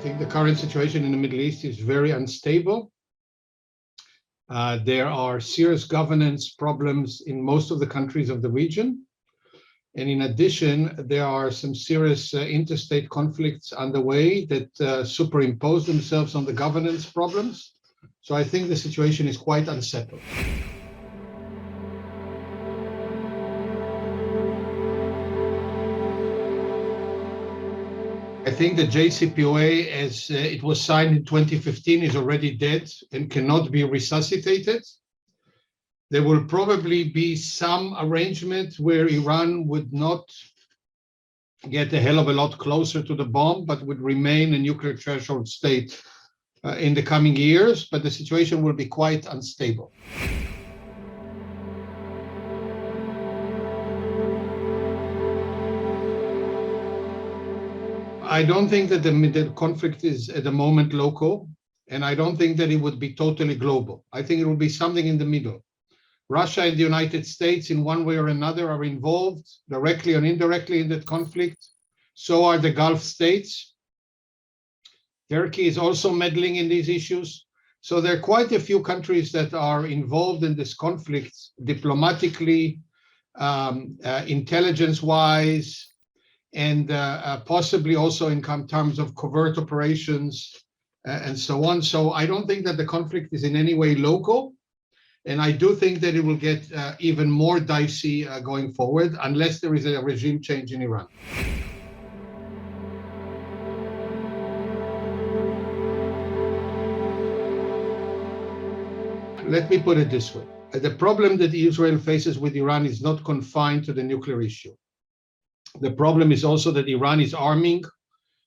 think the current situation in the Middle East is very unstable. There are serious governance problems in most of the countries of the region. And in addition, there are some serious interstate conflicts underway that superimpose themselves on the governance problems. So I think the situation is quite unsettled. I think the JCPOA, as it was signed in 2015, is already dead and cannot be resuscitated. There will probably be some arrangement where Iran would not get a hell of a lot closer to the bomb, but would remain a nuclear threshold state in the coming years, but the situation will be quite unstable. I don't think that the conflict is at the moment local, and I don't think that it would be totally global. I think it will be something in the middle. Russia and the United States, in one way or another, are involved directly or indirectly in that conflict. So are the Gulf states. Turkey is also meddling in these issues. So there are quite a few countries that are involved in this conflict diplomatically, intelligence-wise, and possibly also in terms of covert operations and so on. So I don't think that the conflict is in any way local. And I do think that it will get even more dicey going forward, unless there is a regime change in Iran. Let me put it this way. The problem that Israel faces with Iran is not confined to the nuclear issue. The problem is also that Iran is arming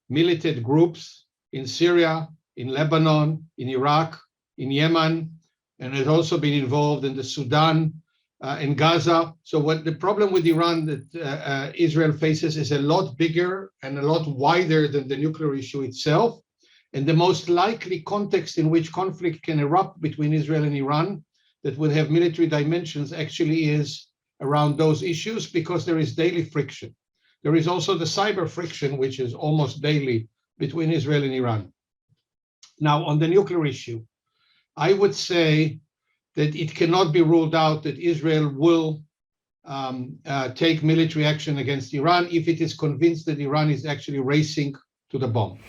militant groups in Syria, in Lebanon, in Iraq, in Yemen, and has also been involved in the Sudan, in Gaza. So what the problem with Iran that Israel faces is a lot bigger and a lot wider than the nuclear issue itself. And the most likely context in which conflict can erupt between Israel and Iran that would have military dimensions actually is around those issues, because there is daily friction. There is also the cyber friction, which is almost daily between Israel and Iran. Now, on the nuclear issue, I would say that it cannot be ruled out that Israel will take military action against Iran if it is convinced that Iran is actually racing to the bomb.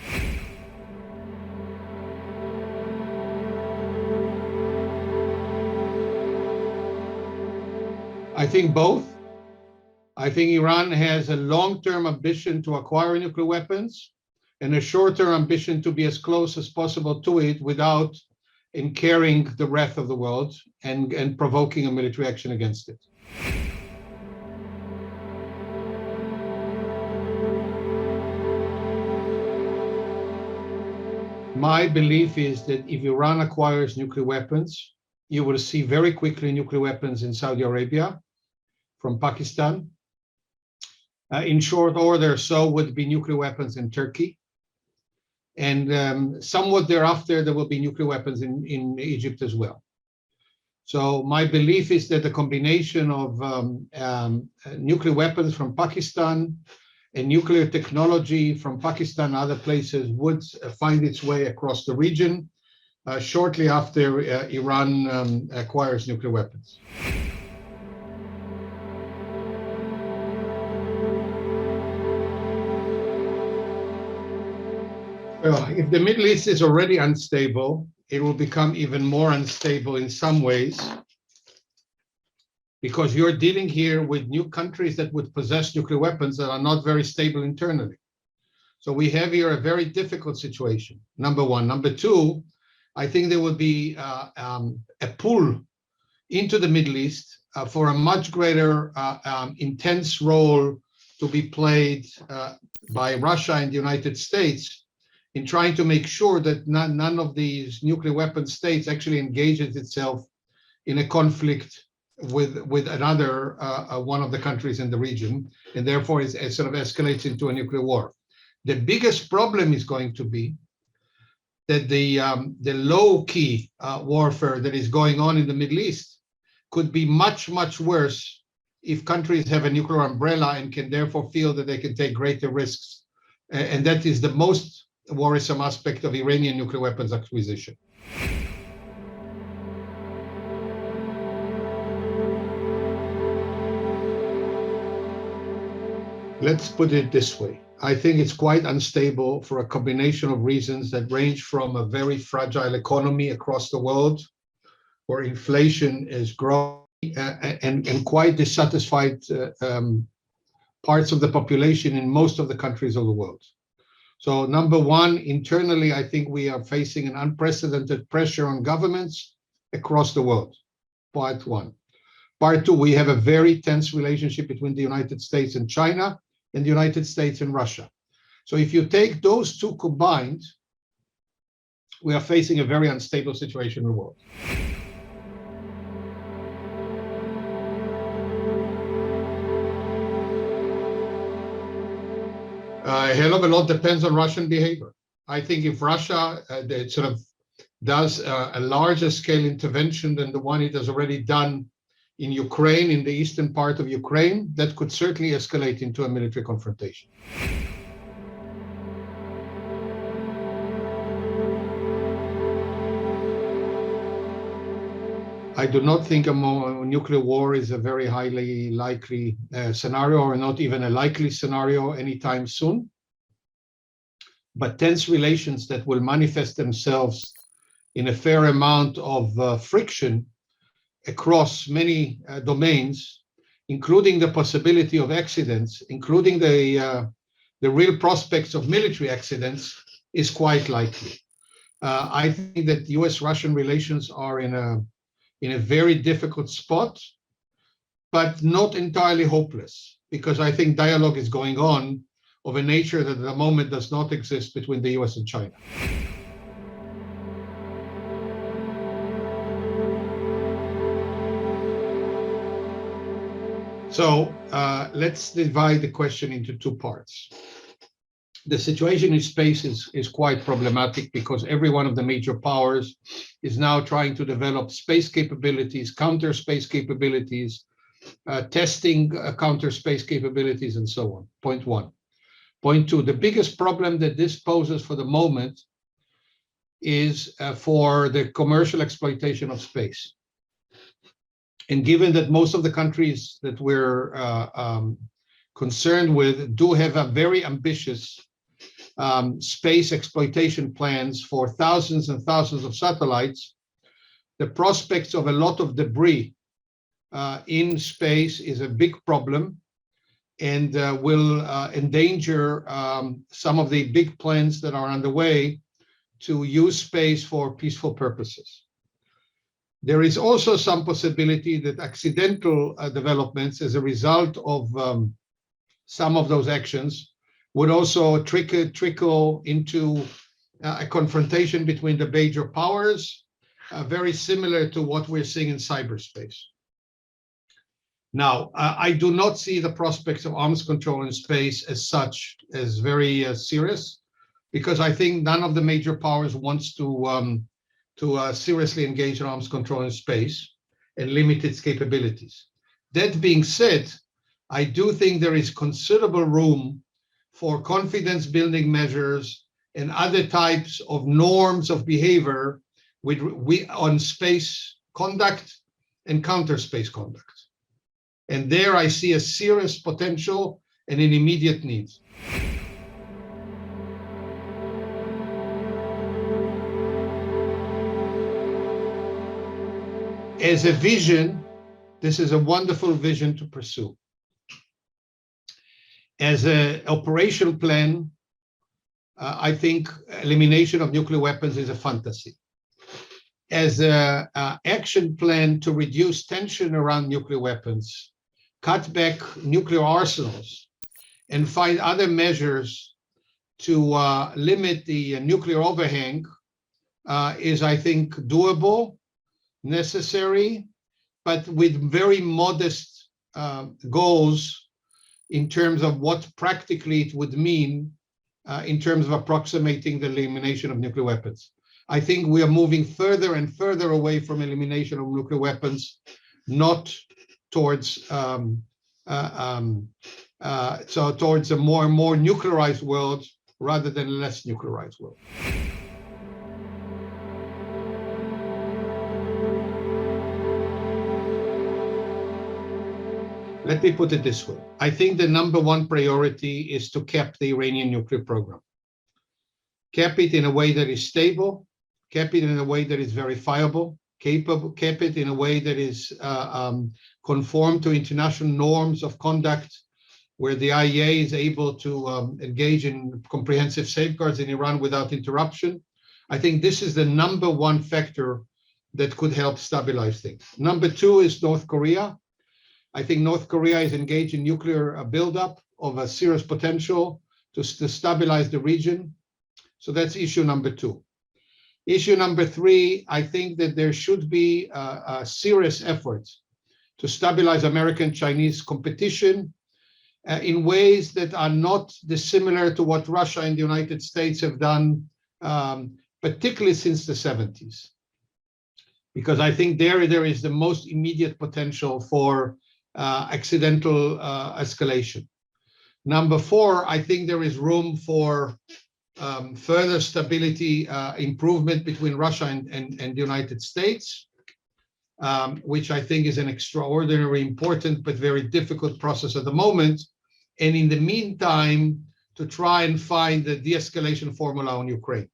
I think both. I think Iran has a long-term ambition to acquire nuclear weapons and a short-term ambition to be as close as possible to it without incurring the wrath of the world and provoking a military action against it. My belief is that if Iran acquires nuclear weapons, you will see very quickly nuclear weapons in Saudi Arabia from Pakistan. In short order, so would be nuclear weapons in Turkey. And somewhat thereafter, there will be nuclear weapons in Egypt as well. So my belief is that the combination of nuclear weapons from Pakistan and nuclear technology from Pakistan and other places would find its way across the region shortly after Iran acquires nuclear weapons. Well, if the Middle East is already unstable, it will become even more unstable in some ways, because you're dealing here with new countries that would possess nuclear weapons that are not very stable internally. So we have here a very difficult situation, number one. Number two, I think there will be a pull into the Middle East for a much greater intense role to be played by Russia and the United States in trying to make sure that none of these nuclear weapon states actually engages itself in a conflict with another one of the countries in the region, and therefore it sort of escalates into a nuclear war. The biggest problem is going to be that the low-key warfare that is going on in the Middle East could be much, much worse if countries have a nuclear umbrella and can therefore feel that they can take greater risks. And that is the most worrisome aspect of Iranian nuclear weapons acquisition. Let's put it this way. I think it's quite unstable for a combination of reasons that range from a very fragile economy across the world, where inflation is growing, and quite dissatisfied parts of the population in most of the countries of the world. So number one, internally, I think we are facing an unprecedented pressure on governments across the world, part one. Part two, we have a very tense relationship between the United States and China, and the United States and Russia. So if you take those two combined, we are facing a very unstable situation in the world. A hell of a lot depends on Russian behavior. I think if Russia sort of does a larger scale intervention than the one it has already done in Ukraine, in the eastern part of Ukraine, that could certainly escalate into a military confrontation. I do not think a nuclear war is a very highly likely scenario, or not even a likely scenario anytime soon. But tense relations that will manifest themselves in a fair amount of friction across many domains, including the possibility of accidents, including the real prospects of military accidents, is quite likely. I think that US-Russian relations are in a very difficult spot, but not entirely hopeless, because I think dialogue is going on of a nature that at the moment does not exist between the US and China. So let's divide the question into two parts. The situation in space is quite problematic because every one of the major powers is now trying to develop space capabilities, counter space capabilities, testing counter space capabilities, and so on. Point one. Point two, the biggest problem that this poses for the moment is for the commercial exploitation of space. And given that most of the countries that we're concerned with do have a very ambitious space exploitation plans for thousands and thousands of satellites, the prospects of a lot of debris in space is a big problem, and will endanger some of the big plans that are underway to use space for peaceful purposes. There is also some possibility that accidental developments as a result of some of those actions would also trickle into a confrontation between the major powers, very similar to what we're seeing in cyberspace. Now, I do not see the prospects of arms control in space as such as very serious, because I think none of the major powers wants to seriously engage in arms control in space and limit its capabilities. That being said, I do think there is considerable room for confidence building measures and other types of norms of behavior on space conduct and counter space conduct. And there I see a serious potential and an immediate need. As a vision, this is a wonderful vision to pursue. As an operational plan, I think elimination of nuclear weapons is a fantasy. As an action plan to reduce tension around nuclear weapons, cut back nuclear arsenals, and find other measures to limit the nuclear overhang is, I think, doable, necessary, but with very modest goals in terms of what practically it would mean in terms of approximating the elimination of nuclear weapons. I think we are moving further and further away from elimination of nuclear weapons, not towards towards a more and more nuclearized world rather than a less nuclearized world. Let me put it this way. I think the number one priority is to cap the Iranian nuclear program. Cap it in a way that is stable, cap it in a way that is verifiable, cap it in a way that is conform to international norms of conduct, where the IAEA is able to engage in comprehensive safeguards in Iran without interruption. I think this is the number one factor that could help stabilize things. Number two is North Korea. I think North Korea is engaged in nuclear buildup of a serious potential to stabilize the region. So that's issue number two. Issue number three, I think that there should be a serious effort to stabilize American-Chinese competition in ways that are not dissimilar to what Russia and the United States have done, particularly since the 70s. Because I think there is the most immediate potential for accidental escalation. Number four, I think there is room for further stability improvement between Russia and the United States, which I think is an extraordinarily important but very difficult process at the moment. And in the meantime, to try and find the de-escalation formula on Ukraine.